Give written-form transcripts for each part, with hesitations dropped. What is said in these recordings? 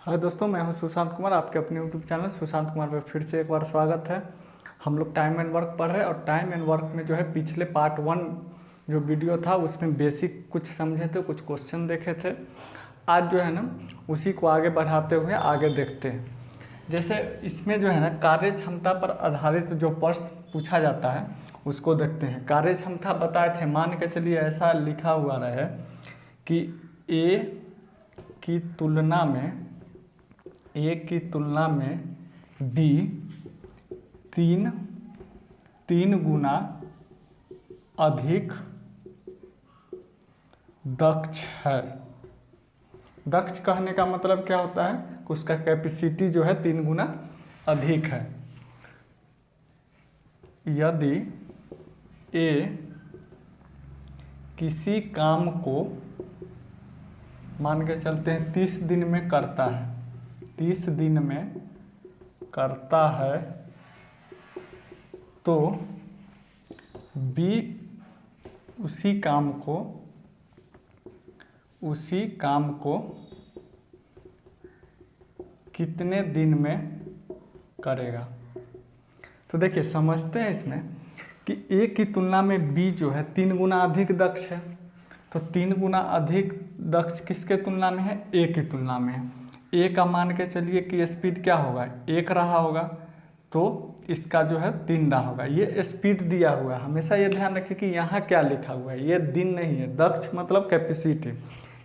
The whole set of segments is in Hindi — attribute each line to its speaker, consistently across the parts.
Speaker 1: हाय दोस्तों, मैं हूं सुशांत कुमार। आपके अपने यूट्यूब चैनल सुशांत कुमार पर फिर से एक बार स्वागत है। हम लोग टाइम एंड वर्क पढ़ रहे हैं और टाइम एंड वर्क में जो है पिछले पार्ट 1 जो वीडियो था उसमें बेसिक कुछ समझे थे, कुछ क्वेश्चन देखे थे। आज जो है ना उसी को आगे बढ़ाते हुए आगे देखते हैं। जैसे इसमें जो है ना कार्य क्षमता पर आधारित जो प्रश्न पूछा जाता है उसको देखते हैं। कार्य क्षमता बताए थे, मान के चलिए ऐसा लिखा हुआ रहे कि ए की तुलना में बी तीन गुना अधिक दक्ष है। दक्ष कहने का मतलब क्या होता है कि उसका कैपेसिटी जो है 3 गुना अधिक है। यदि ए किसी काम को मान के चलते हैं 30 दिन में करता है, 30 दिन में करता है, तो बी उसी काम को कितने दिन में करेगा। तो देखिए समझते हैं इसमें कि ए की तुलना में बी जो है 3 गुना अधिक दक्ष है। तो 3 गुना अधिक दक्ष किसके तुलना में है? ए की तुलना में है। ए का मान के चलिए कि स्पीड क्या होगा, 1 रहा होगा, तो इसका जो है 3 रहा होगा। ये स्पीड दिया हुआ है। हमेशा ये ध्यान रखिए कि यहाँ क्या लिखा हुआ है, ये दिन नहीं है। दक्ष मतलब कैपेसिटी।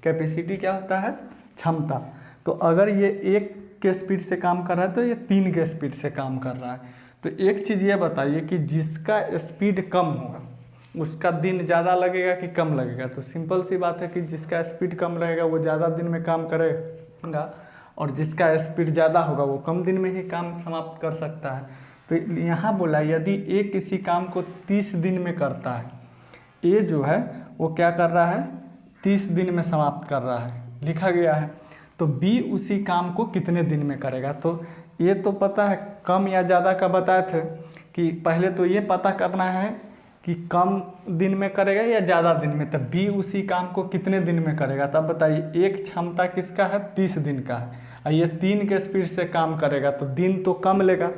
Speaker 1: कैपेसिटी क्या होता है? क्षमता। तो अगर ये 1 के स्पीड से काम कर रहा है तो ये 3 के स्पीड से काम कर रहा है। तो एक चीज़ ये बताइए कि जिसका स्पीड कम होगा उसका दिन ज़्यादा लगेगा कि कम लगेगा? तो सिंपल सी बात है कि जिसका स्पीड कम रहेगा वो ज़्यादा दिन में काम करेगा और जिसका स्पीड ज़्यादा होगा वो कम दिन में ही काम समाप्त कर सकता है। तो यहाँ बोला यदि ए किसी काम को 30 दिन में करता है, ए जो है वो क्या कर रहा है? 30 दिन में समाप्त कर रहा है, लिखा गया है। तो बी उसी काम को कितने दिन में करेगा? तो ये तो पता है कम या ज़्यादा का बताए थे कि पहले तो ये पता करना है कि कम दिन में करेगा या ज़्यादा दिन में। तब बी उसी काम को कितने दिन में करेगा? तब बताइए। एक क्षमता किसका है? 30 दिन का है और ये 3 के स्पीड से काम करेगा तो दिन तो कम लेगा।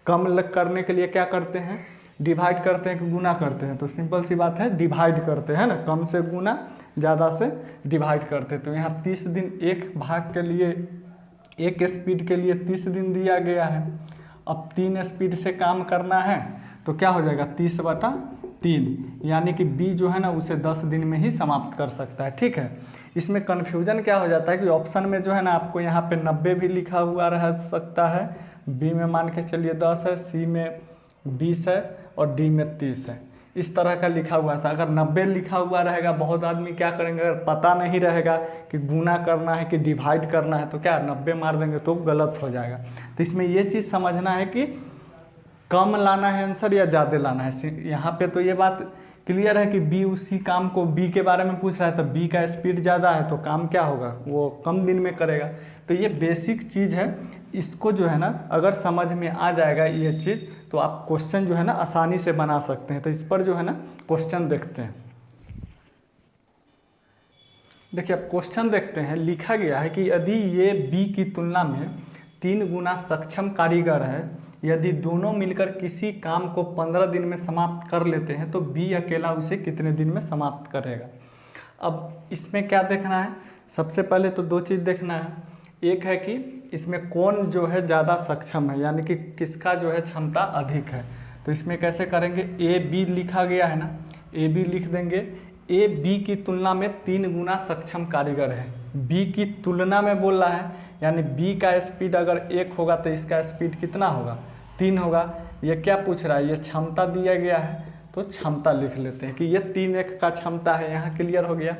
Speaker 1: कम करने के लिए क्या करते हैं? डिवाइड करते हैं कि गुना करते हैं? तो सिंपल सी बात है, डिवाइड करते हैं ना। कम से गुना, ज़्यादा से डिवाइड करते हैं। तो यहाँ 30 दिन एक भाग के लिए, एक स्पीड के लिए 30 दिन दिया गया है। अब 3 स्पीड से काम करना है तो क्या हो जाएगा? 30/3, यानी कि बी जो है ना उसे 10 दिन में ही समाप्त कर सकता है। ठीक है। इसमें कन्फ्यूजन क्या हो जाता है कि ऑप्शन में जो है ना आपको यहाँ पे 90 भी लिखा हुआ रह सकता है, बी में मान के चलिए 10 है, सी में 20 है और डी में 30 है। इस तरह का लिखा हुआ था। अगर 90 लिखा हुआ रहेगा, बहुत आदमी क्या करेंगे, अगर पता नहीं रहेगा कि गुना करना है कि डिवाइड करना है तो क्या 90 मार देंगे तो गलत हो जाएगा। तो इसमें ये चीज़ समझना है कि कम लाना है आंसर या ज़्यादा लाना है। यहाँ पे तो ये बात क्लियर है कि बी उसी काम को, बी के बारे में पूछ रहा है तो बी का स्पीड ज़्यादा है तो काम क्या होगा, वो कम दिन में करेगा। तो ये बेसिक चीज़ है। इसको जो है ना अगर समझ में आ जाएगा ये चीज़ तो आप क्वेश्चन जो है ना आसानी से बना सकते हैं। तो इस पर जो है ना क्वेश्चन देखते हैं। देखिए अब क्वेश्चन देखते हैं। लिखा गया है कि यदि ये बी की तुलना में 3 गुना सक्षम कारीगर है, यदि दोनों मिलकर किसी काम को 15 दिन में समाप्त कर लेते हैं तो बी अकेला उसे कितने दिन में समाप्त करेगा। अब इसमें क्या देखना है? सबसे पहले तो 2 चीज़ देखना है। एक है कि इसमें कौन जो है ज़्यादा सक्षम है, यानी कि किसका जो है क्षमता अधिक है। तो इसमें कैसे करेंगे? ए बी लिखा गया है ना, ए बी लिख देंगे। ए बी की तुलना में 3 गुना सक्षम कारीगर है। बी की तुलना में बोल रहा है, यानी बी का स्पीड अगर 1 होगा तो इसका स्पीड कितना होगा? 3 होगा। ये क्या पूछ रहा है? ये क्षमता दिया गया है तो क्षमता लिख लेते हैं कि ये 3 का क्षमता है। यहाँ क्लियर हो गया।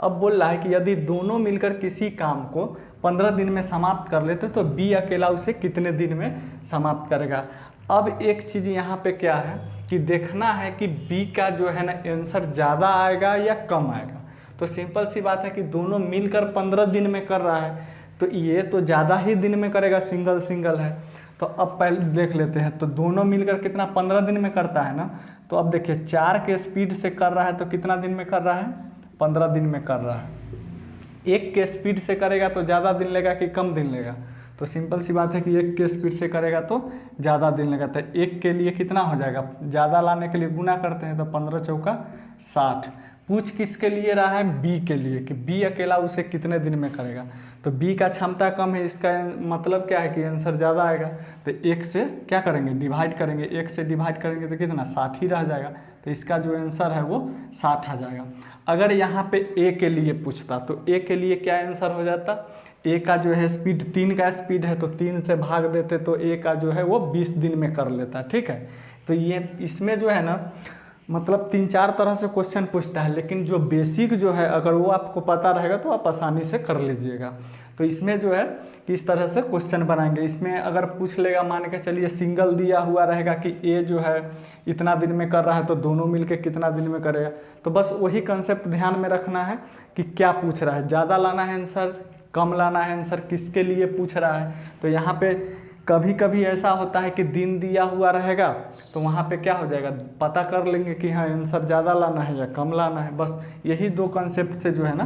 Speaker 1: अब बोल रहा है कि यदि दोनों मिलकर किसी काम को 15 दिन में समाप्त कर लेते तो बी अकेला उसे कितने दिन में समाप्त करेगा। अब एक चीज़ यहाँ पे क्या है कि देखना है कि बी का जो है ना आंसर ज़्यादा आएगा या कम आएगा। तो सिंपल सी बात है कि दोनों मिलकर 15 दिन में कर रहा है तो ये तो ज़्यादा ही दिन में करेगा, सिंगल सिंगल है। तो अब पहले देख लेते हैं। तो दोनों मिलकर कितना 15 दिन में करता है ना। तो अब देखिए 4 के स्पीड से कर रहा है तो कितना दिन में कर रहा है? 15 दिन में कर रहा है। एक के स्पीड से करेगा तो ज़्यादा दिन लेगा कि कम दिन लेगा? तो सिंपल सी बात है कि एक के स्पीड से करेगा तो ज़्यादा दिन लेगा। तो एक के लिए कितना हो जाएगा? ज़्यादा लाने के लिए गुना करते हैं तो 15 चौका 60। पूछ किसके लिए रहा है? बी के लिए, कि बी अकेला उसे कितने दिन में करेगा। तो बी का क्षमता कम है, इसका मतलब क्या है कि आंसर ज़्यादा आएगा। तो एक से क्या करेंगे? डिवाइड करेंगे। एक से डिवाइड करेंगे तो कितना? 60 ही रह जाएगा। तो इसका जो आंसर है वो 60 आ जाएगा। अगर यहाँ पे ए के लिए पूछता तो ए के लिए क्या आंसर हो जाता? ए का जो है स्पीड 3 का स्पीड है तो 3 से भाग देते तो ए का जो है वो 20 दिन में कर लेता। ठीक है, तो ये इसमें जो है ना मतलब 3-4 तरह से क्वेश्चन पूछता है, लेकिन जो बेसिक जो है अगर वो आपको पता रहेगा तो आप आसानी से कर लीजिएगा। तो इसमें जो है किस तरह से क्वेश्चन बनाएंगे, इसमें अगर पूछ लेगा, मान के चलिए सिंगल दिया हुआ रहेगा कि ए जो है इतना दिन में कर रहा है तो दोनों मिलके कितना दिन में करेगा। तो बस वही कंसेप्ट ध्यान में रखना है कि क्या पूछ रहा है, ज़्यादा लाना है आंसर, कम लाना है आंसर, किसके लिए पूछ रहा है। तो यहाँ पे कभी कभी ऐसा होता है कि दिन दिया हुआ रहेगा तो वहाँ पे क्या हो जाएगा, पता कर लेंगे कि हाँ आंसर ज़्यादा लाना है या कम लाना है। बस यही दो कंसेप्ट से जो है ना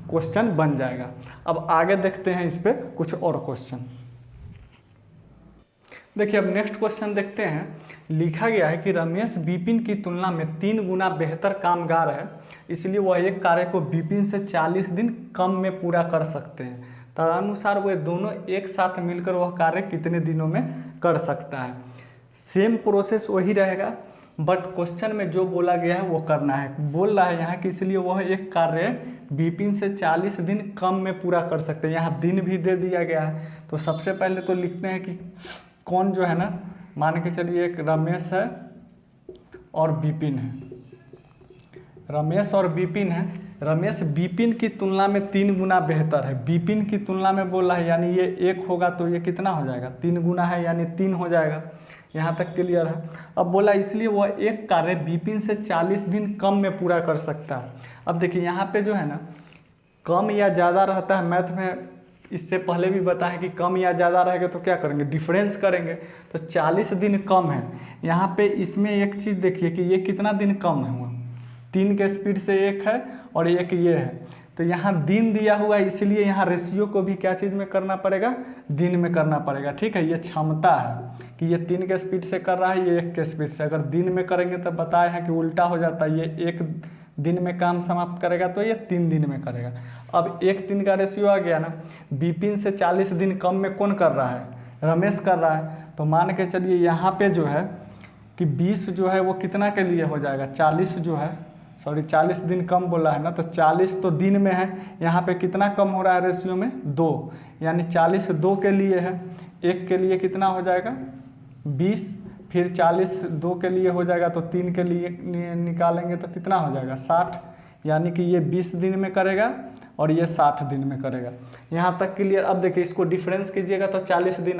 Speaker 1: क्वेश्चन बन जाएगा। अब आगे देखते हैं इस पर कुछ और क्वेश्चन। देखिए अब नेक्स्ट क्वेश्चन देखते हैं। लिखा गया है कि रमेश विपिन की तुलना में 3 गुना बेहतर कामगार है, इसलिए वह एक कार्य को विपिन से 40 दिन कम में पूरा कर सकते हैं। तदनुसार वे दोनों एक साथ मिलकर वह कार्य कितने दिनों में कर सकता है। सेम प्रोसेस वही रहेगा, बट क्वेश्चन में जो बोला गया है वो करना है। बोल रहा है यहाँ कि इसलिए वह एक कार्य विपिन से 40 दिन कम में पूरा कर सकते हैं। यहाँ दिन भी दे दिया गया है। तो सबसे पहले तो लिखते हैं कि कौन जो है ना, मान के चलिए एक रमेश है और विपिन है। रमेश और विपिन है। रमेश विपिन की तुलना में 3 गुना बेहतर है। विपिन की तुलना में बोला है यानी ये 1 होगा तो ये कितना हो जाएगा? 3 गुना है यानी 3 हो जाएगा। यहाँ तक क्लियर है। अब बोला इसलिए वह एक कार्य विपिन से 40 दिन कम में पूरा कर सकता है। अब देखिए यहाँ पे जो है ना कम या ज़्यादा रहता है, मैथ में इससे पहले भी बताया कि कम या ज़्यादा रहेगा तो क्या करेंगे? डिफरेंस करेंगे। तो 40 दिन कम है। यहाँ पे इसमें एक चीज़ देखिए कि ये कितना दिन कम है, हुआ 3 के स्पीड से 1 है और एक ये है। तो यहाँ दिन दिया हुआ है, इसलिए यहाँ रेशियो को भी क्या चीज़ में करना पड़ेगा? दिन में करना पड़ेगा। ठीक है, ये क्षमता है कि ये 3 के स्पीड से कर रहा है, ये 1 के स्पीड से। अगर दिन में करेंगे तो बताए हैं कि उल्टा हो जाता है, ये 1 दिन में काम समाप्त करेगा तो ये 3 दिन में करेगा। अब 1-3 का रेशियो आ गया ना। विपिन से 40 दिन कम में कौन कर रहा है? रमेश कर रहा है। तो मान के चलिए यहाँ पे जो है कि 20 जो है वो कितना के लिए हो जाएगा? 40 जो है, सॉरी 40 दिन कम बोला है ना, तो 40 तो दिन में है। यहाँ पे कितना कम हो रहा है रेशियो में? 2, यानी 40 2 के लिए है। 1 के लिए कितना हो जाएगा? 20, फिर 40 2 के लिए हो जाएगा तो 3 के लिए निकालेंगे तो कितना हो जाएगा? 60, यानी कि ये 20 दिन में करेगा और ये 60 दिन में करेगा। यहाँ तक क्लियर। अब देखिए इसको डिफरेंस कीजिएगा तो 40 दिन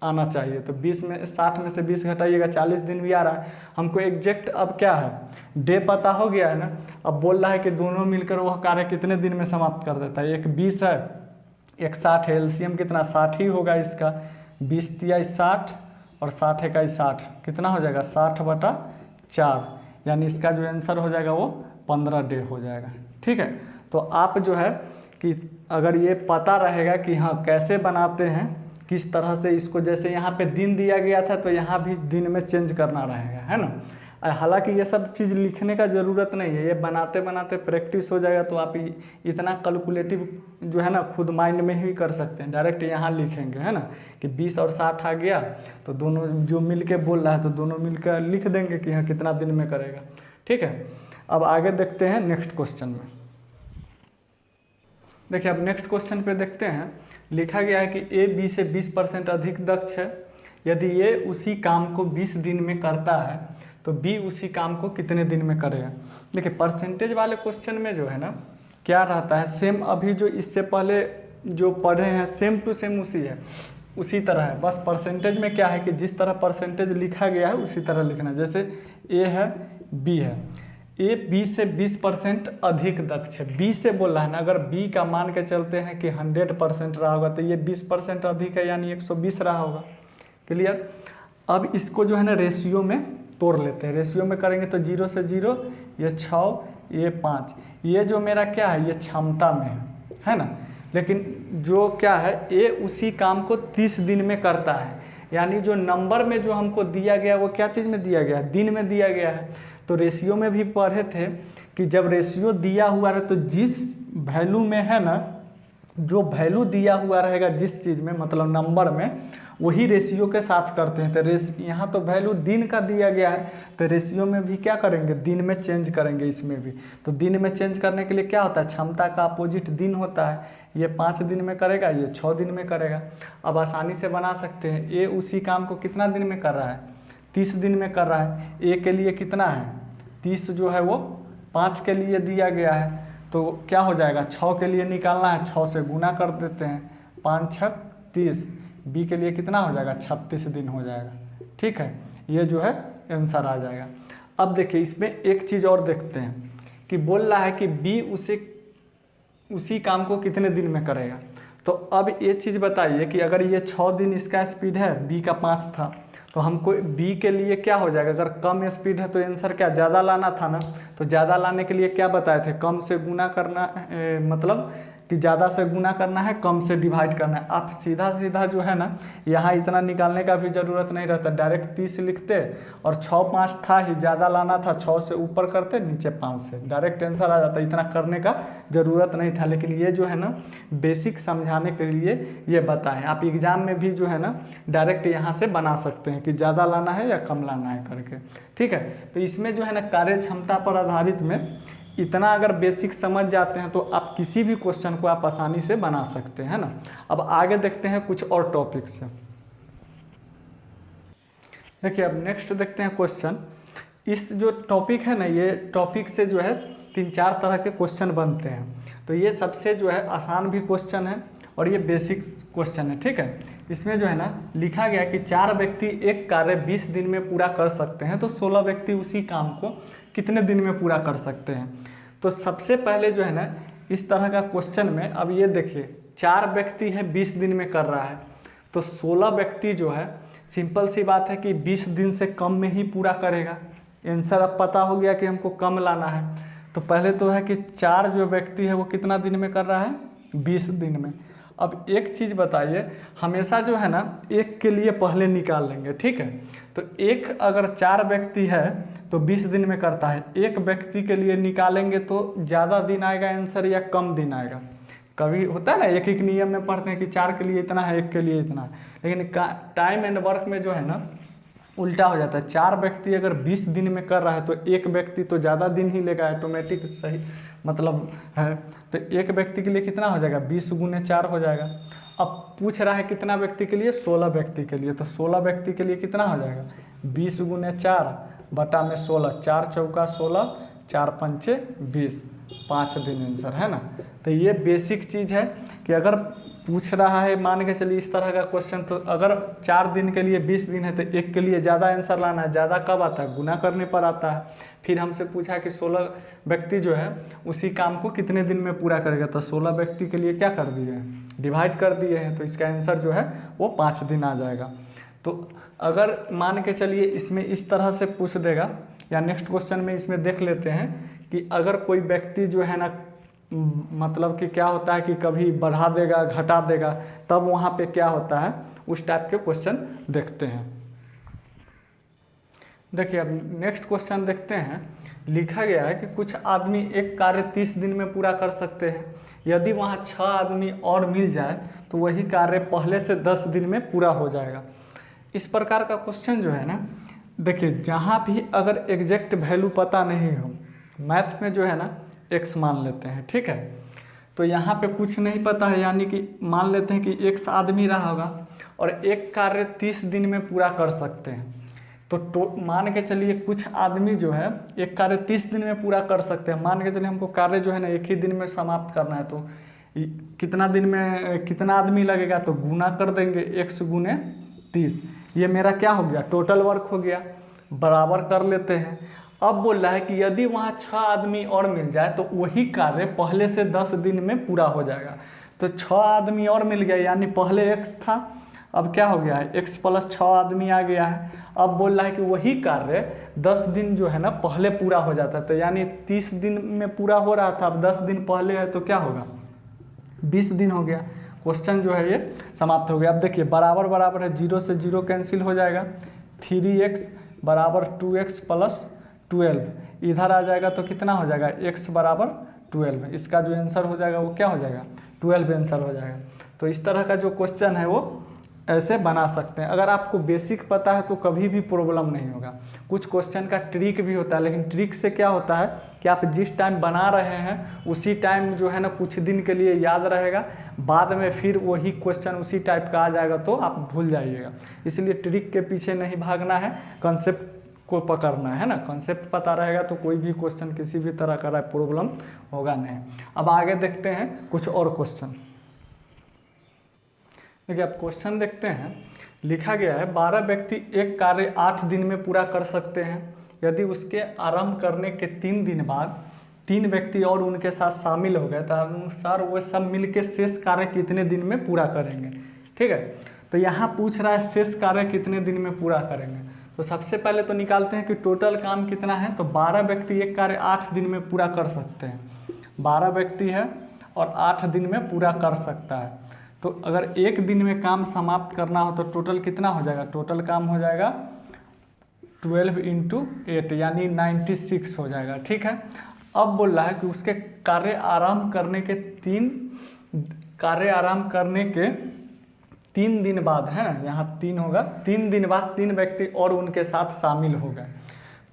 Speaker 1: आना चाहिए। तो 20 में 60 में से 20 घटाइएगा, 40 दिन भी आ रहा है। हमको एग्जैक्ट अब क्या है? डे पता हो गया है ना। अब बोल रहा है कि दोनों मिलकर वह कार्य कितने दिन में समाप्त कर देता है। एक 20 है, एक 60 है। एलसीएम कितना? 60 ही होगा इसका। 20 तिया 60 और 60 है का 60, कितना हो जाएगा? 60/4, यानी इसका जो आंसर हो जाएगा वो 15 डे हो जाएगा। ठीक है, तो आप जो है कि अगर ये पता रहेगा कि हाँ कैसे बनाते हैं, किस तरह से इसको, जैसे यहाँ पे दिन दिया गया था तो यहाँ भी दिन में चेंज करना रहेगा, है ना। हालांकि ये सब चीज़ लिखने का ज़रूरत नहीं है, ये बनाते बनाते प्रैक्टिस हो जाएगा तो आप इतना कैलकुलेटिव जो है ना खुद माइंड में ही कर सकते हैं। डायरेक्ट यहाँ लिखेंगे, है ना, कि 20 और 60 आ गया तो दोनों जो मिल के बोल रहा है तो दोनों मिल कर लिख देंगे कि हाँ कितना दिन में करेगा। ठीक है, अब आगे देखते हैं नेक्स्ट क्वेश्चन में। देखिए अब नेक्स्ट क्वेश्चन पे देखते हैं। लिखा गया है कि ए बी से 20% अधिक दक्ष है। यदि ए उसी काम को 20 दिन में करता है तो बी उसी काम को कितने दिन में करेगा। देखिए परसेंटेज वाले क्वेश्चन में जो है ना क्या रहता है, सेम अभी जो इससे पहले जो पढ़े हैं सेम टू सेम उसी तरह है। बस परसेंटेज में क्या है कि जिस तरह परसेंटेज लिखा गया है उसी तरह लिखना है। जैसे ए है, बी है, ए बी से 20% अधिक दक्ष है। बी से बोल रहा है ना, अगर बी का मान के चलते हैं कि 100% रहा होगा तो ये 20% अधिक है यानी 120 रहा होगा। क्लियर। अब इसको जो है ना रेशियो में तोड़ लेते हैं। रेशियो में करेंगे तो 0 से 0, ये 6, ये 5, ये जो मेरा क्या है ये क्षमता में है। है ना। लेकिन जो क्या है, ए उसी काम को 30 दिन में करता है, यानी जो नंबर में जो हमको दिया गया वो क्या चीज़ में दिया गया है, दिन में दिया गया है। तो रेशियो में भी पढ़े थे कि जब रेशियो दिया हुआ है तो जिस वैल्यू में है ना, जो वैल्यू दिया हुआ रहेगा जिस चीज़ में, मतलब नंबर में, वही रेशियो के साथ करते हैं। तो यहाँ तो वैल्यू दिन का दिया गया है, तो रेशियो में भी क्या करेंगे, दिन में चेंज करेंगे इसमें भी। तो दिन में चेंज करने के लिए क्या होता है, क्षमता का अपोजिट दिन होता है। ये 5 दिन में करेगा, ये 6 दिन में करेगा। अब आसानी से बना सकते हैं, ए उसी काम को कितना दिन में कर रहा है, 30 दिन में कर रहा है। ए के लिए कितना है, 30 जो है वो 5 के लिए दिया गया है, तो क्या हो जाएगा, 6 के लिए निकालना है, 6 से गुना कर देते हैं, 5 6 30। बी के लिए कितना हो जाएगा, 36 दिन हो जाएगा। ठीक है, ये जो है आंसर आ जाएगा। अब देखिए इसमें एक चीज़ और देखते हैं कि बोल रहा है कि बी उसी काम को कितने दिन में करेगा। तो अब ये चीज़ बताइए कि अगर ये 6 दिन इसका स्पीड है, बी का 5 था, तो हमको बी के लिए क्या हो जाएगा, अगर कम स्पीड है तो आंसर क्या, ज़्यादा लाना था ना। तो ज़्यादा लाने के लिए क्या बताए थे, कम से गुना करना, मतलब कि ज़्यादा से गुना करना है, कम से डिवाइड करना है। आप सीधा सीधा जो है ना, यहाँ इतना निकालने का भी ज़रूरत नहीं रहता, डायरेक्ट 30 लिखते और 6 5 था ही, ज़्यादा लाना था, 6 से ऊपर करते, नीचे 5 से, डायरेक्ट आंसर आ जाता। इतना करने का ज़रूरत नहीं था। लेकिन ये जो है ना बेसिक समझाने के लिए ये बताएं। आप एग्ज़ाम में भी जो है ना डायरेक्ट यहाँ से बना सकते हैं कि ज़्यादा लाना है या कम लाना है करके। ठीक है, तो इसमें जो है ना कार्य क्षमता पर आधारित में इतना अगर बेसिक समझ जाते हैं तो आप किसी भी क्वेश्चन को आप आसानी से बना सकते हैं ना। अब आगे देखते हैं कुछ और टॉपिक से। देखिए अब नेक्स्ट देखते हैं क्वेश्चन। इस जो टॉपिक है ना, ये टॉपिक से जो है 3-4 तरह के क्वेश्चन बनते हैं। तो ये सबसे जो है आसान भी क्वेश्चन है और ये बेसिक क्वेश्चन है। ठीक है, इसमें जो है ना लिखा गया कि 4 व्यक्ति एक कार्य 20 दिन में पूरा कर सकते हैं, तो 16 व्यक्ति उसी काम को कितने दिन में पूरा कर सकते हैं। तो सबसे पहले जो है ना इस तरह का क्वेश्चन में, अब ये देखिए 4 व्यक्ति है 20 दिन में कर रहा है, तो 16 व्यक्ति जो है सिंपल सी बात है कि 20 दिन से कम में ही पूरा करेगा। आंसर अब पता हो गया कि हमको कम लाना है। तो पहले तो है कि 4 जो व्यक्ति है वो कितना दिन में कर रहा है, 20 दिन में। अब एक चीज़ बताइए, हमेशा जो है ना एक के लिए पहले निकाल लेंगे। ठीक है, तो एक अगर 4 व्यक्ति है तो 20 दिन में करता है, एक व्यक्ति के लिए निकालेंगे तो ज़्यादा दिन आएगा आंसर या कम दिन आएगा। कभी होता है ना एक एक नियम में पढ़ते हैं कि 4 के लिए इतना है, एक के लिए इतना है, लेकिन टाइम एंड वर्क में जो है ना उल्टा हो जाता है। 4 व्यक्ति अगर 20 दिन में कर रहा है तो एक व्यक्ति तो ज़्यादा दिन ही लेगा, ऑटोमेटिक सही मतलब है। तो एक व्यक्ति के लिए कितना हो जाएगा, 20 गुने 4 हो जाएगा। अब पूछ रहा है कितना व्यक्ति के लिए, 16 व्यक्ति के लिए, तो 16 व्यक्ति के लिए कितना हो जाएगा, 20 गुने 4 बटा में 16, 4 चौका 16, 4 पंचे 20, 5 दिन आंसर है ना। तो ये बेसिक चीज़ है कि अगर पूछ रहा है मान के चलिए इस तरह का क्वेश्चन, तो अगर 4 दिन के लिए 20 दिन है तो एक के लिए ज़्यादा आंसर लाना है। ज़्यादा कब आता है, गुना करने पर आता है। फिर हमसे पूछा कि 16 व्यक्ति जो है उसी काम को कितने दिन में पूरा करेगा, तो 16 व्यक्ति के लिए क्या कर दिए हैं, डिवाइड कर दिए हैं, तो इसका आंसर जो है वो 5 दिन आ जाएगा। तो अगर मान के चलिए इसमें इस तरह से पूछ देगा, या नेक्स्ट क्वेश्चन में इसमें देख लेते हैं कि अगर कोई व्यक्ति जो है ना मतलब कि क्या होता है कि कभी बढ़ा देगा घटा देगा, तब वहाँ पे क्या होता है, उस टाइप के क्वेश्चन देखते हैं। देखिए अब नेक्स्ट क्वेश्चन देखते हैं। लिखा गया है कि कुछ आदमी एक कार्य 30 दिन में पूरा कर सकते हैं, यदि वहाँ 6 आदमी और मिल जाए तो वही कार्य पहले से 10 दिन में पूरा हो जाएगा। इस प्रकार का क्वेश्चन जो है ना, देखिए जहाँ भी अगर एग्जैक्ट वैल्यू पता नहीं हो, मैथ में जो है ना x मान लेते हैं। ठीक है, तो यहाँ पे कुछ नहीं पता है, यानी कि मान लेते हैं कि x आदमी रहा होगा और एक कार्य 30 दिन में पूरा कर सकते हैं। तो मान के चलिए कुछ आदमी जो है एक कार्य 30 दिन में पूरा कर सकते हैं। मान के चलिए हमको कार्य जो है ना एक ही दिन में समाप्त करना है, तो कितना दिन में कितना आदमी लगेगा, तो गुना कर देंगे, x गुने 30। ये मेरा क्या हो गया, टोटल वर्क हो गया, बराबर कर लेते हैं। अब बोल रहा है कि यदि वहाँ 6 आदमी और मिल जाए तो वही कार्य पहले से 10 दिन में पूरा हो जाएगा। तो 6 आदमी और मिल गया, यानी पहले x था, अब क्या हो गया है, x प्लस 6 आदमी आ गया है। अब बोल रहा है कि वही कार्य 10 दिन जो है ना पहले पूरा हो जाता है, तो यानी 30 दिन में पूरा हो रहा था, अब 10 दिन पहले है तो क्या होगा, 20 दिन हो गया, क्वेश्चन जो है ये समाप्त हो गया। अब देखिए बराबर बराबर है, 0 से 0 कैंसिल हो जाएगा, 3x बराबर 2x प्लस 12, इधर आ जाएगा तो कितना हो जाएगा, x बराबर 12। इसका जो आंसर हो जाएगा वो क्या हो जाएगा, 12 आंसर हो जाएगा। तो इस तरह का जो क्वेश्चन है वो ऐसे बना सकते हैं। अगर आपको बेसिक पता है तो कभी भी प्रॉब्लम नहीं होगा। कुछ क्वेश्चन का ट्रिक भी होता है, लेकिन ट्रिक से क्या होता है कि आप जिस टाइम बना रहे हैं उसी टाइम जो है ना कुछ दिन के लिए याद रहेगा, बाद में फिर वही क्वेश्चन उसी टाइप का आ जाएगा तो आप भूल जाइएगा। इसलिए ट्रिक के पीछे नहीं भागना है, कंसेप्ट को पकड़ना है ना। कंसेप्ट पता रहेगा तो कोई भी क्वेश्चन किसी भी तरह का प्रॉब्लम होगा नहीं। अब आगे देखते हैं कुछ और क्वेश्चन। देखिए आप क्वेश्चन देखते हैं, लिखा गया है 12 व्यक्ति एक कार्य 8 दिन में पूरा कर सकते हैं। यदि उसके आरंभ करने के 3 दिन बाद 3 व्यक्ति और उनके साथ शामिल हो गए तो अनुसार वो सब मिलकर शेष कार्य कितने दिन में पूरा करेंगे। ठीक है, तो यहाँ पूछ रहा है शेष कार्य कितने दिन में पूरा करेंगे। तो सबसे पहले तो निकालते हैं कि टोटल काम कितना है। तो 12 व्यक्ति एक कार्य 8 दिन में पूरा कर सकते हैं। 12 व्यक्ति है और 8 दिन में पूरा कर सकता है। तो अगर एक दिन में काम समाप्त करना हो तो टोटल कितना हो जाएगा, टोटल काम हो जाएगा 12 × 8 यानी 96 हो जाएगा। ठीक है, अब बोल रहा है कि उसके कार्य आरंभ करने के 3 दिन बाद है ना, यहाँ 3 होगा, 3 दिन बाद 3 व्यक्ति और उनके साथ शामिल हो गए।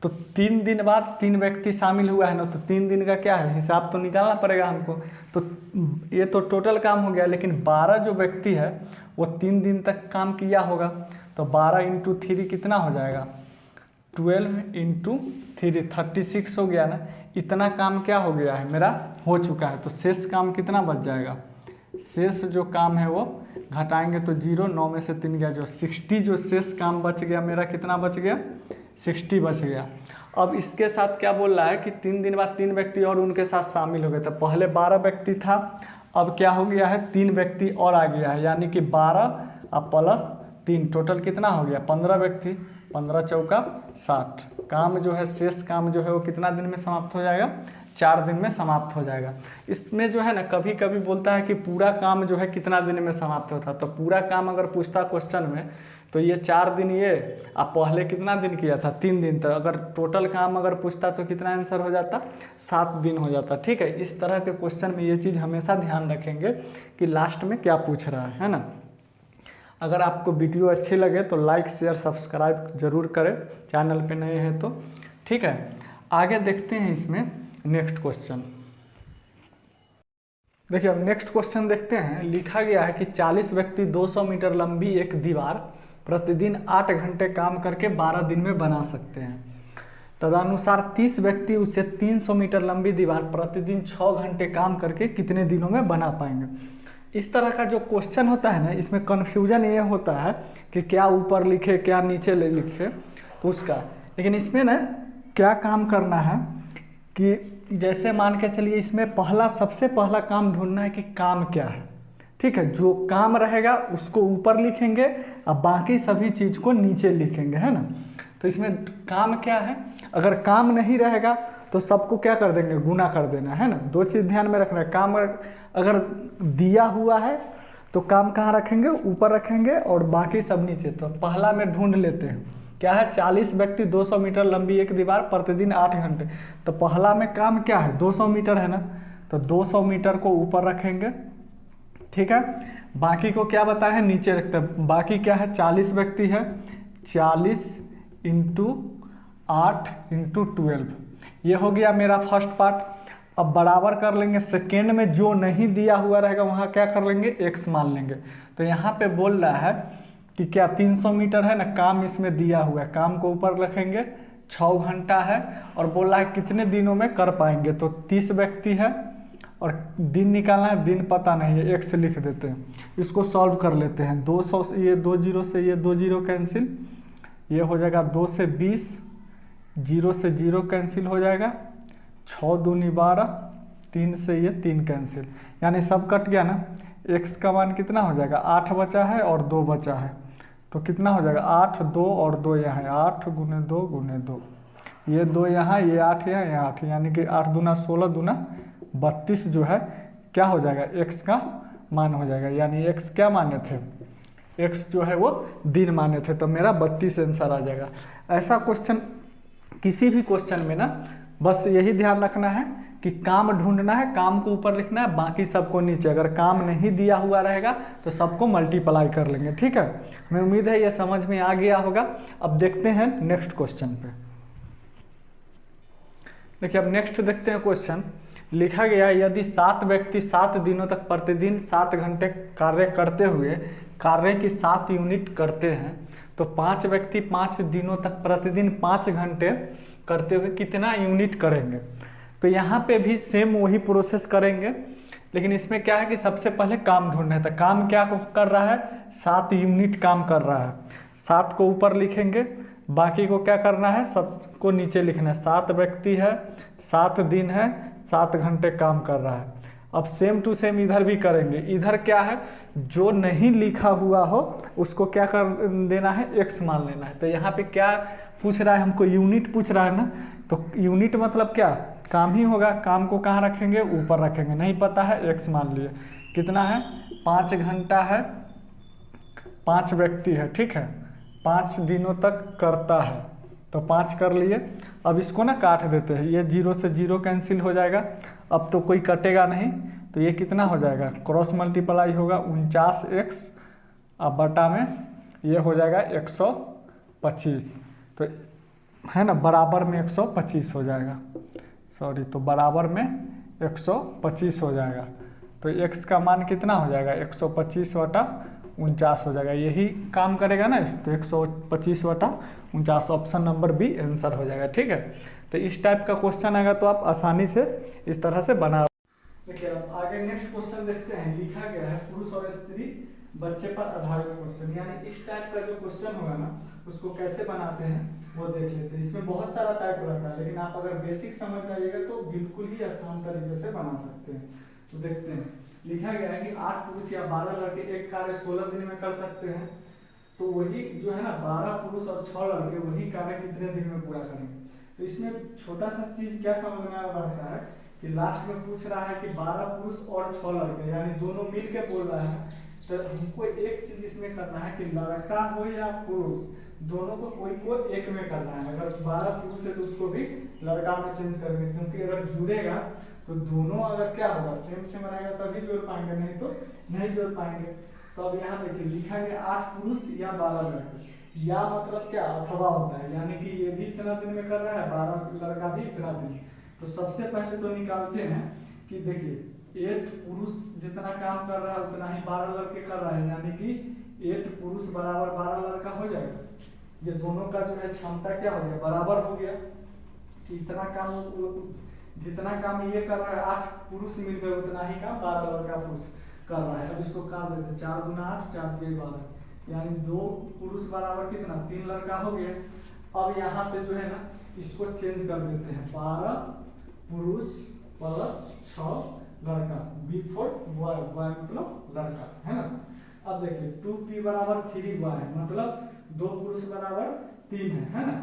Speaker 1: तो 3 दिन बाद 3 व्यक्ति शामिल हुआ है ना, तो 3 दिन का क्या है हिसाब तो निकालना पड़ेगा हमको। तो ये तो टोटल काम हो गया, लेकिन 12 जो व्यक्ति है वो 3 दिन तक काम किया होगा। तो 12 × 3 कितना हो जाएगा, 12 × 3 36 हो गया ना। इतना काम क्या हो गया है मेरा, हो चुका है। तो शेष काम कितना बच जाएगा, शेष जो काम है वो घटाएंगे तो 0, 9 में से 3 गया, जो 60 जो शेष काम बच गया मेरा, कितना बच गया, 60 बच गया। अब इसके साथ क्या बोल रहा है कि 3 दिन बाद 3 व्यक्ति और उनके साथ शामिल हो गए। तो पहले 12 व्यक्ति था, अब क्या हो गया है 3 व्यक्ति और आ गया है, यानी कि 12 अब प्लस 3 टोटल कितना हो गया 15 व्यक्ति, 15 चौका 60। काम जो है शेष काम जो है वो कितना दिन में समाप्त हो जाएगा, 4 दिन में समाप्त हो जाएगा। इसमें जो है ना कभी कभी बोलता है कि पूरा काम जो है कितना दिन में समाप्त होता। तो पूरा काम अगर पूछता क्वेश्चन में तो ये 4 दिन, ये आप पहले कितना दिन किया था 3 दिन तक। अगर टोटल काम अगर पूछता तो कितना आंसर हो जाता, 7 दिन हो जाता। ठीक है, इस तरह के क्वेश्चन में ये चीज़ हमेशा ध्यान रखेंगे कि लास्ट में क्या पूछ रहा है ना। अगर आपको वीडियो अच्छे लगे तो लाइक शेयर सब्सक्राइब जरूर करें, चैनल पे नए हैं तो। ठीक है, आगे देखते हैं इसमें नेक्स्ट क्वेश्चन। देखिए अब नेक्स्ट क्वेश्चन देखते हैं। लिखा गया है कि 40 व्यक्ति 200 मीटर लंबी एक दीवार प्रतिदिन 8 घंटे काम करके 12 दिन में बना सकते हैं। तदनुसार 30 व्यक्ति उसे 300 मीटर लंबी दीवार प्रतिदिन 6 घंटे काम करके कितने दिनों में बना पाएंगे। इस तरह का जो क्वेश्चन होता है ना, इसमें कन्फ्यूजन ये होता है कि क्या ऊपर लिखे क्या नीचे लिखे तो उसका। लेकिन इसमें ना क्या काम करना है कि जैसे मान के चलिए इसमें सबसे पहला काम ढूंढना है कि काम क्या है। ठीक है, जो काम रहेगा उसको ऊपर लिखेंगे और बाकी सभी चीज़ को नीचे लिखेंगे, है ना। तो इसमें काम क्या है, अगर काम नहीं रहेगा तो सबको क्या कर देंगे, गुना कर देना, है ना। 2 चीज़ ध्यान में रखना है। काम अगर दिया हुआ है तो काम कहाँ रखेंगे, ऊपर रखेंगे और बाकी सब नीचे। तो पहला में ढूंढ लेते हैं क्या है, 40 व्यक्ति 200 मीटर लंबी एक दीवार प्रतिदिन 8 घंटे। तो पहला में काम क्या है, 200 मीटर है ना, तो 200 मीटर को ऊपर रखेंगे। ठीक है, बाकी को क्या बताया है, नीचे रखते हैं। बाकी क्या है, 40 व्यक्ति है, 40 × 8 × 12, ये हो गया मेरा फर्स्ट पार्ट। अब बराबर कर लेंगे, सेकेंड में जो नहीं दिया हुआ रहेगा वहाँ क्या कर लेंगे, x मान लेंगे। तो यहाँ पे बोल रहा है कि क्या 300 मीटर है ना, काम इसमें दिया हुआ है, काम को ऊपर रखेंगे, 6 घंटा है और बोल रहा है कितने दिनों में कर पाएंगे। तो 30 व्यक्ति है और दिन निकालना है, दिन पता नहीं है, x लिख देते हैं। इसको सॉल्व कर लेते हैं। 200 से ये 2 जीरो से ये 2 जीरो कैंसिल, ये हो जाएगा 2 से 20, 0 से 0 कैंसिल हो जाएगा, 6 दूनी 12, 3 से ये 3 कैंसिल, यानी सब कट गया ना। x का मान कितना हो जाएगा, 8 बचा है और 2 बचा है, तो कितना हो जाएगा 8, 2 और 2 यहाँ है, 8 × 2 × 2, ये 2 यहाँ, ये 8 यहाँ, 8, यानी कि 8 दूना 16 दूना 32 जो है क्या हो जाएगा, x का मान हो जाएगा, यानी x क्या माने थे, x जो है वो दिन माने थे, तो मेरा 32 आंसर आ जाएगा। ऐसा क्वेश्चन किसी भी क्वेश्चन में ना बस यही ध्यान रखना है कि काम ढूंढना है, काम को ऊपर लिखना है, बाकी सबको नीचे। अगर काम नहीं दिया हुआ रहेगा तो सबको मल्टीप्लाई कर लेंगे, ठीक है। मैं उम्मीद है ये समझ में आ गया होगा। अब देखते हैं नेक्स्ट क्वेश्चन पे। देखिए अब नेक्स्ट देखते हैं क्वेश्चन। लिखा गया है यदि 7 व्यक्ति 7 दिनों तक प्रतिदिन 7 घंटे कार्य करते हुए कार्य की 7 यूनिट करते हैं तो 5 व्यक्ति 5 दिनों तक प्रतिदिन 5 घंटे करते हुए कितना यूनिट करेंगे। तो यहाँ पे भी सेम वही प्रोसेस करेंगे, लेकिन इसमें क्या है कि सबसे पहले काम ढूंढना है। तो काम क्या कर रहा है, 7 यूनिट काम कर रहा है। 7 को ऊपर लिखेंगे, बाकी को क्या करना है, सबको नीचे लिखना है। 7 व्यक्ति है, 7 दिन है, 7 घंटे काम कर रहा है। अब सेम टू सेम इधर भी करेंगे। इधर क्या है, जो नहीं लिखा हुआ हो उसको क्या कर देना है, x मान लेना है। तो यहाँ पे क्या पूछ रहा है, हमको यूनिट पूछ रहा है ना, तो यूनिट मतलब क्या, काम ही होगा। काम को कहाँ रखेंगे, ऊपर रखेंगे। नहीं पता है, x मान लिए। कितना है, 5 घंटा है, 5 व्यक्ति है, ठीक है, 5 दिनों तक करता है, तो 5 कर लिए। अब इसको ना काट देते हैं, ये 0 से 0 कैंसिल हो जाएगा। अब तो कोई कटेगा नहीं, तो ये कितना हो जाएगा, क्रॉस मल्टीप्लाई होगा 49x, अब बटा में ये हो जाएगा 125, तो है ना, बराबर में 125 हो जाएगा, सॉरी, तो बराबर में 125 हो जाएगा। तो x का मान कितना हो जाएगा, 125/49 हो जाएगा। यही काम करेगा ना, तो 125/49 ऑप्शन नंबर बी आंसर हो जाएगा, ठीक है। तो इस टाइप का क्वेश्चन आएगा तो आप आसानी से इस तरह से बना। देखिए अब आगे नेक्स्ट क्वेश्चन देखते हैं। लिखा गया है पुरुष और स्त्री बच्चे पर आधारित क्वेश्चन, यानी इस टाइप का जो क्वेश्चन होगा ना उसको कैसे बनाते हैं वो देख लेते हैं। इसमें बहुत सारा टाइप रहता है, लेकिन आप अगर बेसिक समझ जाइएगा तो बिल्कुल ही आसान तरीके से बना सकते हैं। तो देखते हैं, लिखा गया है कि 8 पुरुष या 12 लड़के एक कार्य 16 दिन में कर सकते हैं, तो वही जो है ना 12 पुरुष और 6 लड़के वही कार्य कितने दिन में पूरा करेंगे। तो इसमें छोटा सा चीज क्या समझना रहता है कि लास्ट में पूछ रहा है कि 12 पुरुष और 6 लड़के, यानी दोनों मिल के बोल रहा है। तो हमको एक चीज इसमें करना है कि लड़का हो या पुरुष, दोनों को कोई को एक में करना है। अगर 12 पुरुष है तो उसको भी लड़का में चेंज करेंगे, क्योंकि अगर जुड़ेगा तो दोनों अगर क्या होगा, सेम सेम रहेगा तभी जोड़ पाएंगे, नहीं तो नहीं जोड़ पाएंगे। तो अब यहाँ देखिए लिखा है 8 पुरुष या 12 लड़के, या मतलब क्या अथवा होता है, यानी कि ये भी इतना दिन में कर रहा है, 12 लड़का भी इतना दिन। तो सबसे पहले तो निकालते हैं कि देखिए 8 पुरुष जितना काम कर रहा है उतना ही 12 लड़के कर रहा है, यानी कि 8 पुरुष बराबर 12 लड़का हो जाएगा। ये दोनों का जो है क्षमता क्या हो गया, बराबर हो गया। कि इतना काम, जितना काम ये कर रहा है 8 पुरुष मिल गए, उतना ही काम 12 लड़का पुरुष कर रहा है। अब इसको काट देते, 4 गुना 8, 4 दिए 12, यानी 2 पुरुष बराबर कितना, 3 लड़का हो गया। अब यहाँ से जो है ना इसको चेंज कर देते हैं, 12 पुरुष प्लस 6 लड़का, B4 बॉय, बॉय मतलब लड़का, है ना। अब देखिए 2P बराबर 3 बॉय है, मतलब 2 पुरुष बराबर 3 है ना।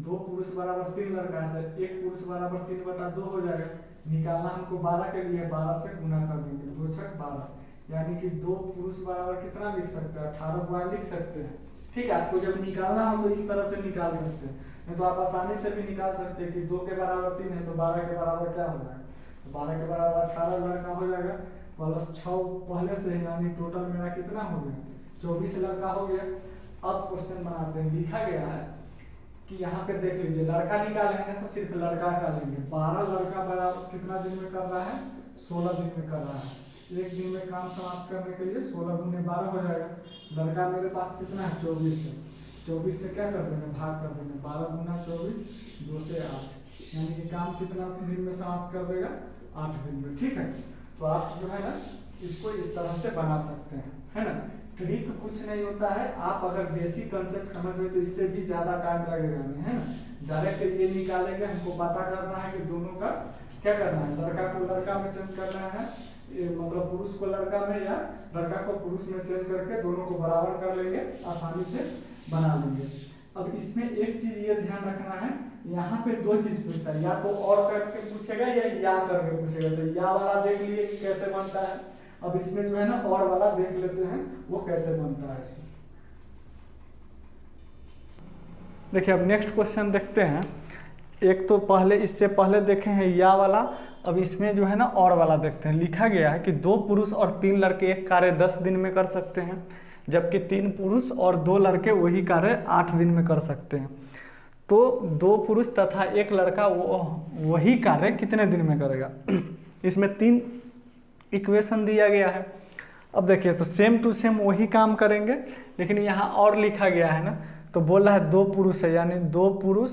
Speaker 1: 2 पुरुष बराबर 3 लड़का है, तो 1 पुरुष बराबर 3/2 हो जाएगा। निकालना हमको 12 के लिए, 12 से गुना कर देंगे, 2 छक 12, यानी कि 2 पुरुष बराबर कितना लिख सकते हैं, 18 बॉय लिख सकते हैं, ठीक है। आपको जब निकालना हो तो इस तरह से निकाल सकते हैं, नहीं तो आप आसानी से भी निकाल सकते हैं कि 2 के बराबर 3 है तो 12 के बराबर क्या हो जाएगा, तो 12 के बराबर 18 लड़का हो जाएगा, प्लस 6 पहले से, यानी टोटल मेरा कितना हो गया, 24 लड़का हो गया। अब क्वेश्चन बनाते हैं। लिखा गया है कि यहाँ पे देख लीजिए, लड़का निकालेंगे तो सिर्फ लड़का का लेंगे। 12 लड़का बराबर कितना दिन में कर रहा है, 16 दिन में कर रहा है। एक दिन में काम समाप्त करने के लिए 16 गुने 12 हो जाएगा। लड़का मेरे पास कितना है, 24 है, 24 से क्या कर देंगे, भाग कर देंगे, 12 गुना 24, 2 से 8, यानी कि काम कितना दिन में समाप्त कर देगा, 8 दिन में, ठीक है। तो आप जो है ना इसको इस तरह से बना सकते हैं, है ना। ट्रिक कुछ नहीं होता है, आप अगर बेसिक कंसेप्ट समझ में तो इससे भी ज्यादा टाइम लगेगा नहीं, है ना। डायरेक्ट ये निकालेंगे, हमको पता करना है कि दोनों का क्या करना है, लड़का को लड़का में चेंज करना है, मतलब पुरुष को लड़का में या लड़का को पुरुष में चेंज करके दोनों को बराबर कर लेंगे, आसानी से बना लेंगे। अब इसमें एक चीज ये ध्यान रखना है, यहाँ पे 2 चीज पूछता है, या तो और करके पूछेगा या करके पूछेगा। तो या वाला देख लिए कि कैसे बनता है, अब इसमें जो है ना और वाला देख लेते हैं वो कैसे बनता है इसमें। देखिए अब नेक्स्ट क्वेश्चन देखते हैं। एक तो पहले इससे पहले देखे हैं या वाला, अब इसमें जो है ना और वाला देखते हैं। लिखा गया है कि 2 पुरुष और 3 लड़के एक कार्य 10 दिन में कर सकते हैं, जबकि 3 पुरुष और 2 लड़के वही कार्य 8 दिन में कर सकते हैं। तो 2 पुरुष तथा 1 लड़का वही कार्य कितने दिन में करेगा। इसमें 3 इक्वेशन दिया गया है। अब देखिए तो सेम टू सेम वही काम करेंगे, लेकिन यहाँ और लिखा गया है ना, तो बोल रहा है 2 पुरुष है, यानी 2 पुरुष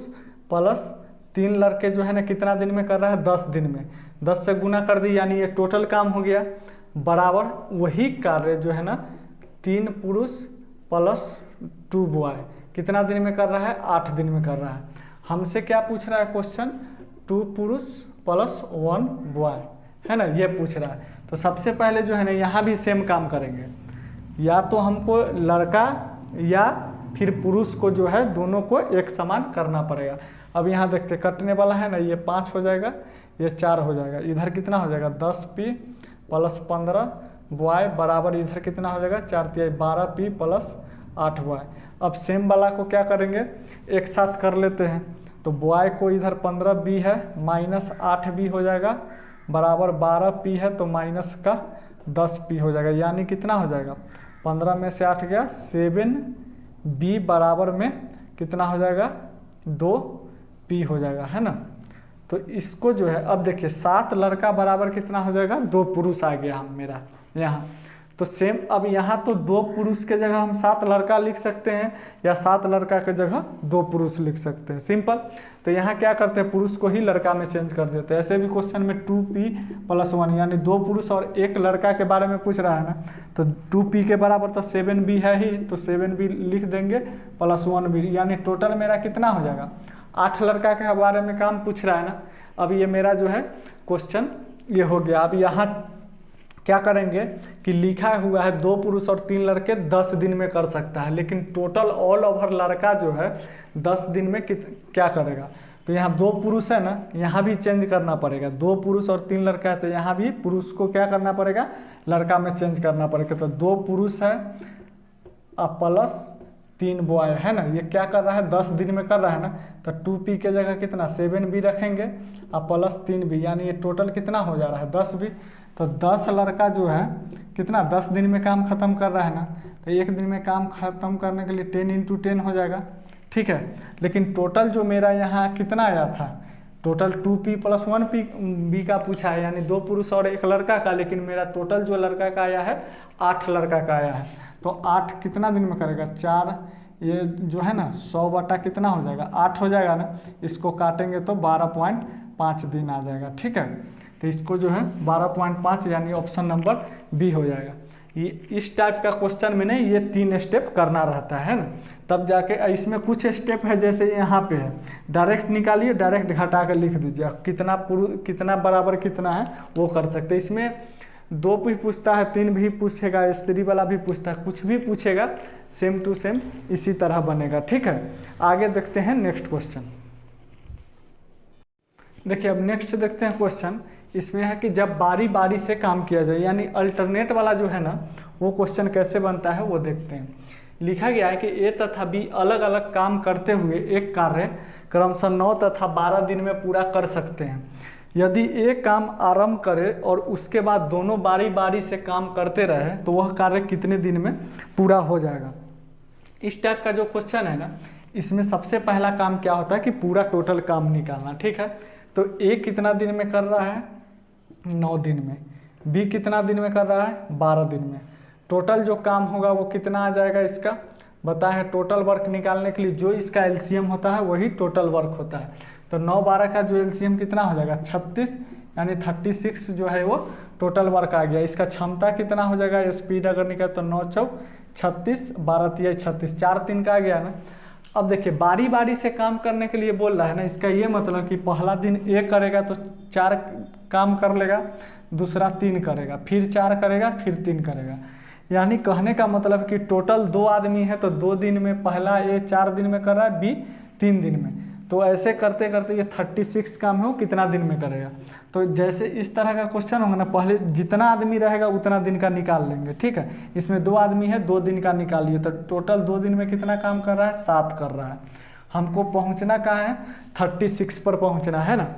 Speaker 1: प्लस 3 लड़के जो है ना कितना दिन में कर रहा है, 10 दिन में। 10 से गुना कर दी, यानी ये टोटल काम हो गया, बराबर वही कार्य जो है ना 3 पुरुष प्लस 2 बॉय कितना दिन में कर रहा है, 8 दिन में कर रहा है। हमसे क्या पूछ रहा है क्वेश्चन, 2 पुरुष प्लस 1 बॉय है ना, ये पूछ रहा है। तो सबसे पहले जो है ना यहाँ भी सेम काम करेंगे, या तो हमको लड़का या फिर पुरुष को जो है दोनों को एक समान करना पड़ेगा। अब यहाँ देखते कटने वाला है ना, ये 5 हो जाएगा, ये 4 हो जाएगा, इधर कितना हो जाएगा 10p प्लस 15 बॉय बराबर इधर कितना हो जाएगा 4 × 12p प्लस 8 बॉय। अब सेम वाला को क्या करेंगे, एक साथ कर लेते हैं। तो बॉय को इधर 15b है माइनस 8b हो जाएगा बराबर 12p है, तो माइनस का 10p हो जाएगा, यानी कितना हो जाएगा 15 में से 8 गया 7b बराबर में कितना हो जाएगा 2p हो जाएगा, है ना। तो इसको जो है अब देखिए 7 लड़का बराबर कितना हो जाएगा 2 पुरुष आ गया हम मेरा यहाँ। तो सेम अब यहाँ तो 2 पुरुष के जगह हम 7 लड़का लिख सकते हैं, या 7 लड़का के जगह 2 पुरुष लिख सकते हैं, सिंपल। तो यहाँ क्या करते हैं, पुरुष को ही लड़का में चेंज कर देते हैं। ऐसे भी क्वेश्चन में 2p प्लस 1 यानी 2 पुरुष और 1 लड़का के बारे में पूछ रहा है ना, तो 2p के बराबर तो 7b है ही, तो 7b लिख देंगे प्लस 1b, यानी टोटल मेरा कितना हो जाएगा 8 लड़का के बारे में काम पूछ रहा है ना। अब ये मेरा जो है क्वेश्चन ये हो गया। अब यहाँ क्या करेंगे कि लिखा हुआ है 2 पुरुष और 3 लड़के 10 दिन में कर सकता है, लेकिन टोटल ऑल ओवर लड़का जो है 10 दिन में क्या करेगा। तो यहाँ 2 पुरुष है ना, यहाँ भी चेंज करना पड़ेगा। 2 पुरुष और 3 लड़का है, तो यहाँ भी पुरुष को क्या करना पड़ेगा, लड़का में चेंज करना पड़ेगा। तो 2 पुरुष है प्लस 3 बॉय है ना, ये क्या कर रहा है 10 दिन में कर रहा है ना, तो 2p के जगह कितना 7b रखेंगे और प्लस 3b, यानी ये टोटल कितना हो जा रहा है 10b। तो 10 लड़का जो है कितना 10 दिन में काम खत्म कर रहा है ना, तो 1 दिन में काम खत्म करने के लिए 10 × 10 हो जाएगा, ठीक है। लेकिन टोटल जो मेरा यहाँ कितना आया था, टोटल 2p प्लस 1b का पूछा है, यानी 2 पुरुष और 1 लड़का का, लेकिन मेरा टोटल जो लड़का का आया है 8 लड़का का आया है। तो 8 कितना दिन में करेगा 4, ये जो है ना 100 बटा कितना हो जाएगा 8 हो जाएगा ना, इसको काटेंगे तो 12.5 दिन आ जाएगा, ठीक है। तो इसको जो है 12.5 यानी ऑप्शन नंबर बी हो जाएगा। ये इस टाइप का क्वेश्चन में नहीं, ये 3 स्टेप करना रहता है ना, तब जाके इसमें कुछ स्टेप है जैसे यहाँ पे है, डायरेक्ट निकालिए, डायरेक्ट घटा कर लिख दीजिए, कितना बराबर कितना है वो कर सकते हैं। इसमें 2 भी पूछता है, 3 भी पूछेगा, स्त्री वाला भी पूछता है, कुछ भी पूछेगा सेम टू सेम इसी तरह बनेगा, ठीक है। आगे देखते हैं नेक्स्ट क्वेश्चन। देखिए अब नेक्स्ट देखते हैं क्वेश्चन। इसमें है कि जब बारी बारी से काम किया जाए, यानी अल्टरनेट वाला जो है ना वो क्वेश्चन कैसे बनता है वो देखते हैं। लिखा गया है कि ए तथा बी अलग अलग काम करते हुए एक कार्य क्रमशः 9 तथा 12 दिन में पूरा कर सकते हैं। यदि एक काम आरंभ करे और उसके बाद दोनों बारी बारी से काम करते रहे तो वह कार्य कितने दिन में पूरा हो जाएगा। इस टाइप का जो क्वेश्चन है ना, इसमें सबसे पहला काम क्या होता है कि पूरा टोटल काम निकालना, ठीक है। तो ए कितना दिन में कर रहा है 9 दिन में, बी कितना दिन में कर रहा है 12 दिन में। टोटल जो काम होगा वो कितना आ जाएगा इसका बता है। टोटल वर्क निकालने के लिए जो इसका एलसीएम होता है वही टोटल वर्क होता है। तो 9-12 का जो एलसीएम कितना हो जाएगा 36, यानी 36 जो है वो टोटल वर्क आ गया। इसका क्षमता कितना हो जाएगा, स्पीड अगर निकाल तो 9×4 36, 12×3 36, 4 3 का आ गया ना। अब देखिए बारी बारी से काम करने के लिए बोल रहा है ना, इसका ये मतलब कि पहला दिन एक करेगा तो 4 काम कर लेगा, दूसरा 3 करेगा, फिर 4 करेगा, फिर 3 करेगा। यानी कहने का मतलब कि टोटल 2 आदमी है तो 2 दिन में, पहला ए 4 दिन में कर रहा है, बी 3 दिन में। तो ऐसे करते करते ये 36 काम है वो कितना दिन में करेगा। तो जैसे इस तरह का क्वेश्चन होगा ना, पहले जितना आदमी रहेगा उतना दिन का निकाल लेंगे, ठीक है। इसमें 2 आदमी है, 2 दिन का निकालिए, तो टोटल 2 दिन में कितना काम कर रहा है, 7 कर रहा है। हमको पहुंचना कहाँ है, 36 पर पहुंचना है ना।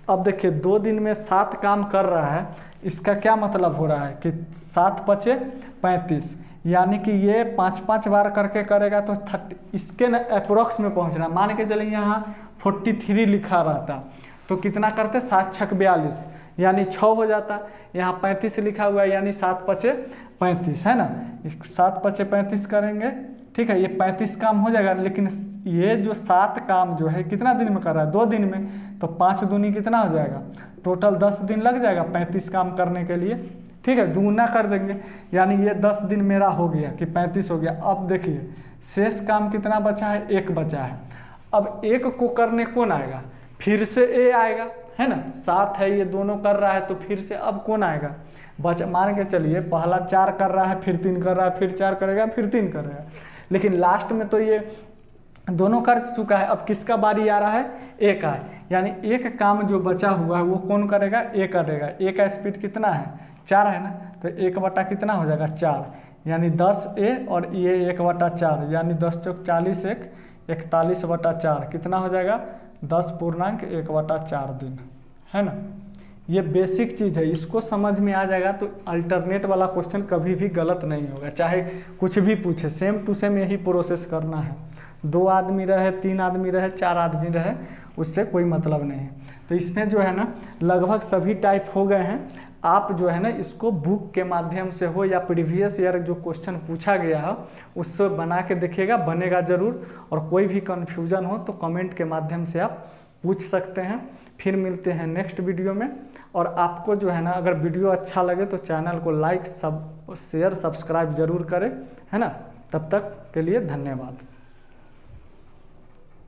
Speaker 1: अब देखिए 2 दिन में 7 काम कर रहा है, इसका क्या मतलब हो रहा है कि 7 पचे 35, यानी कि ये 5-5 बार करके करेगा तो 30, इसके न अप्रोक्स में पहुंचना। मान के चलिए यहाँ 43 लिखा रहता तो कितना करते, 7 छक 42 यानी 6 हो जाता। यहाँ 35 लिखा हुआ है यानी 7 पचे 35 है ना, 7 पचे 35 करेंगे, ठीक है। ये 35 काम हो जाएगा, लेकिन ये जो 7 काम जो है कितना दिन में कर रहा है, 2 दिन में, तो 5 दूनी कितना हो जाएगा, टोटल 10 दिन लग जाएगा 35 काम करने के लिए, ठीक है। दूना कर देंगे यानी ये 10 दिन मेरा हो गया कि 35 हो गया। अब देखिए शेष काम कितना बचा है, 1 बचा है। अब 1 को करने कौन आएगा, फिर से ए आएगा, है ना। 7 है, ये दोनों कर रहा है तो फिर से अब कौन आएगा, मान के चलिए पहला 4 कर रहा है, फिर 3 कर रहा है, फिर 4 करेगा, फिर 3 करेगा, लेकिन लास्ट में तो ये दोनों कर चुका है। अब किसका बारी आ रहा है, ए का है, यानी 1 काम जो बचा हुआ है वो कौन करेगा, ए करेगा। ए का स्पीड कितना है, 4 है ना, तो 1 बटा कितना हो जाएगा, 4, यानी 10 ए और ये 1 बटा 4 यानी 10 चौक 40, 1 41 बटा 4 कितना हो जाएगा, 10.1 बटा 4 दिन, है ना। ये बेसिक चीज़ है, इसको समझ में आ जाएगा तो अल्टरनेट वाला क्वेश्चन कभी भी गलत नहीं होगा, चाहे कुछ भी पूछे, सेम टू सेम यही प्रोसेस करना है। 2 आदमी रहे, 3 आदमी रहे, 4 आदमी रहे, उससे कोई मतलब नहीं है। तो इसमें जो है ना लगभग सभी टाइप हो गए हैं। आप जो है ना इसको बुक के माध्यम से हो या प्रीवियस ईयर जो क्वेश्चन पूछा गया है उससे बना के देखिएगा, बनेगा ज़रूर। और कोई भी कन्फ्यूज़न हो तो कमेंट के माध्यम से आप पूछ सकते हैं। फिर मिलते हैं नेक्स्ट वीडियो में। और आपको जो है ना अगर वीडियो अच्छा लगे तो चैनल को लाइक, शेयर, सब्सक्राइब जरूर करें, है ना। तब तक के लिए धन्यवाद।